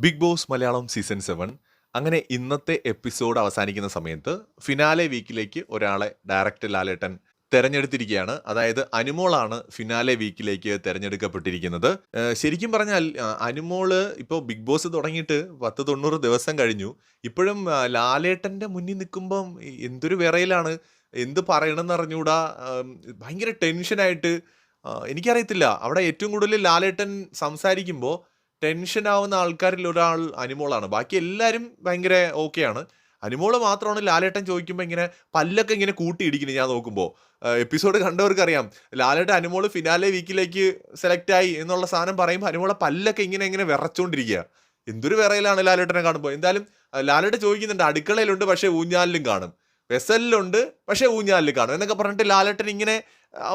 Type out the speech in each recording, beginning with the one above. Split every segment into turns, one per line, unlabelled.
Big boss Malayalam season 7 അങ്ങനെ ഇന്നത്തെ episode അവസാനിക്കുന്ന സമയത്ത് ഫിനാലെ വീക്കിലേക്ക് ഒരാളെ ഡയറക്റ്റ് ലാലേട്ടൻ തെരഞ്ഞെടുത്തിരിക്കുകയാണ്. അതായത് അനുമോളാണ് ഫിനാലെ വീക്കിലേക്ക് തെരഞ്ഞെടുക്കപ്പെട്ടിരിക്കുന്നത്. ശരിക്കും പറഞ്ഞാൽ അനുമോള് ഇപ്പോൾ ബിഗ് ബോസ് തുടങ്ങിയിട്ട് 90 ദിവസം കഴിഞ്ഞു. ഇപ്പോഴും ലാലേട്ടന്റെ മുന്നിൽ നിൽക്കുമ്പം എന്തൊരു വിറയലാണ്, എന്ത് പറയണമെന്ന് അറിഞ്ഞൂടാ. ഭയങ്കര ടെൻഷനായിട്ട്. എനിക്കറിയത്തില്ല, അവിടെ ഏറ്റവും കൂടുതൽ ലാലേട്ടൻ സംസാരിക്കുമ്പോൾ ടെൻഷനാവുന്ന ആൾക്കാരിൽ ഒരാൾ അനുമോളാണ്. ബാക്കി എല്ലാവരും ഭയങ്കര ഓക്കെയാണ്. അനുമോള് മാത്രമാണ് ലാലേട്ടൻ ചോദിക്കുമ്പോൾ ഇങ്ങനെ പല്ലൊക്കെ ഇങ്ങനെ കൂട്ടിയിടിക്കുന്നത് ഞാൻ നോക്കുമ്പോൾ. എപ്പിസോഡ് കണ്ടവർക്കറിയാം, ലാലേട്ടൻ അനുമോള് ഫിനാലെ വീക്കിലേക്ക് സെലക്ട് ആയി എന്നുള്ള സാധനം പറയുമ്പോൾ അനുമോളെ പല്ലൊക്കെ ഇങ്ങനെ ഇങ്ങനെ വിറച്ചുകൊണ്ടിരിക്കുക. എന്തൊരു വിറയിലാണ് ലാലേട്ടനെ കാണുമ്പോൾ. എന്തായാലും ലാലേട്ടൻ ചോദിക്കുന്നുണ്ട്, അടുക്കളയിലുണ്ട് പക്ഷേ ഊഞ്ഞാലിലും കാണും, വെസലിലുണ്ട് പക്ഷേ ഊഞ്ഞാലിൽ കാണും എന്നൊക്കെ പറഞ്ഞിട്ട് ലാലേട്ടൻ ഇങ്ങനെ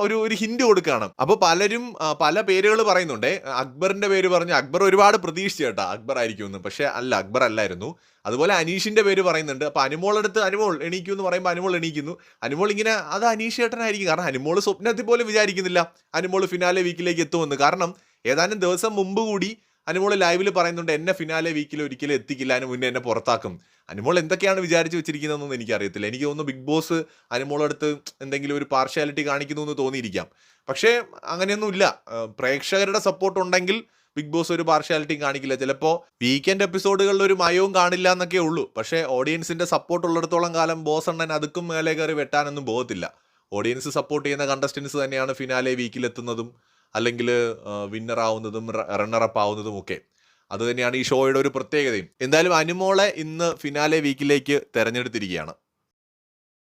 ഒരു ഹിന്റ് കൊടുക്കുകയാണ്. അപ്പോൾ പലരും പല പേരുകൾ പറയുന്നുണ്ട്. അക്ബറിന്റെ പേര് പറഞ്ഞു. അക്ബർ ഒരുപാട് പ്രതീക്ഷിച്ചു കേട്ടോ അക്ബർ ആയിരിക്കുമെന്ന്, പക്ഷേ അല്ല, അക്ബർ അല്ലായിരുന്നു. അതുപോലെ അനീഷിന്റെ പേര് പറയുന്നുണ്ട്. അപ്പോൾ അനുമോളടുത്ത് അനുമോൾ എണീക്കൂ എന്ന് പറയുമ്പോൾ അനുമോൾ എണീക്കുന്നു. അനുമോൾ ഇങ്ങനെ അത് അനീഷ് ചേട്ടനായിരിക്കും, കാരണം അനുമോൾ സ്വപ്നത്തിൽ പോലും വിചാരിക്കുന്നില്ല അനുമോൾ ഫിനാലെ വീക്കിലേക്ക് എത്തുമെന്ന്. കാരണം ഏതാനും ദിവസം മുമ്പ് കൂടി അനുമോൾ ലൈവിൽ പറയുന്നുണ്ട്, എന്നെ ഫിനാലെ വീക്കിൽ ഒരിക്കലും എത്തിക്കില്ല, അതിന് മുന്നേ എന്നെ പുറത്താക്കും. അനുമോൾ എന്തൊക്കെയാണ് വിചാരിച്ച് വെച്ചിരിക്കുന്നതെന്നൊന്നും എനിക്കറിയത്തില്ല. എനിക്ക് തോന്നുന്നു ബിഗ് ബോസ് അനുമോളടുത്ത് എന്തെങ്കിലും ഒരു പാർഷ്യാലിറ്റി കാണിക്കുന്നു എന്ന് തോന്നിയിരിക്കാം. പക്ഷേ അങ്ങനെയൊന്നുമില്ല. പ്രേക്ഷകരുടെ സപ്പോർട്ട് ഉണ്ടെങ്കിൽ ബിഗ് ബോസ് ഒരു പാർഷ്യാലിറ്റിയും കാണിക്കില്ല. ചിലപ്പോൾ വീക്കെൻഡ് എപ്പിസോഡുകളിൽ ഒരു മയവും കാണില്ല എന്നൊക്കെ ഉള്ളൂ. പക്ഷേ ഓഡിയൻസിന്റെ സപ്പോർട്ട് ഉള്ളിടത്തോളം കാലം ബോസ് അണ്ണൻ അതുക്കും മേലെ കയറി വെട്ടാനൊന്നും പോകത്തില്ല. ഓഡിയൻസ് സപ്പോർട്ട് ചെയ്യുന്ന കണ്ടസ്റ്റൻസ് തന്നെയാണ് ഫിനാലെ വീക്കിലെത്തുന്നതും അല്ലെങ്കിൽ വിന്നർ ആവുന്നതും റണ്ണറപ്പ് ആവുന്നതും ഒക്കെ. അതുതന്നെയാണ് ഈ ഷോയുടെ ഒരു പ്രത്യേകതയും. എന്തായാലും അനുമോളെ ഇന്ന് ഫിനാലെ വീക്കിലേക്ക് തെരഞ്ഞെടുത്തിരിക്കുകയാണ്.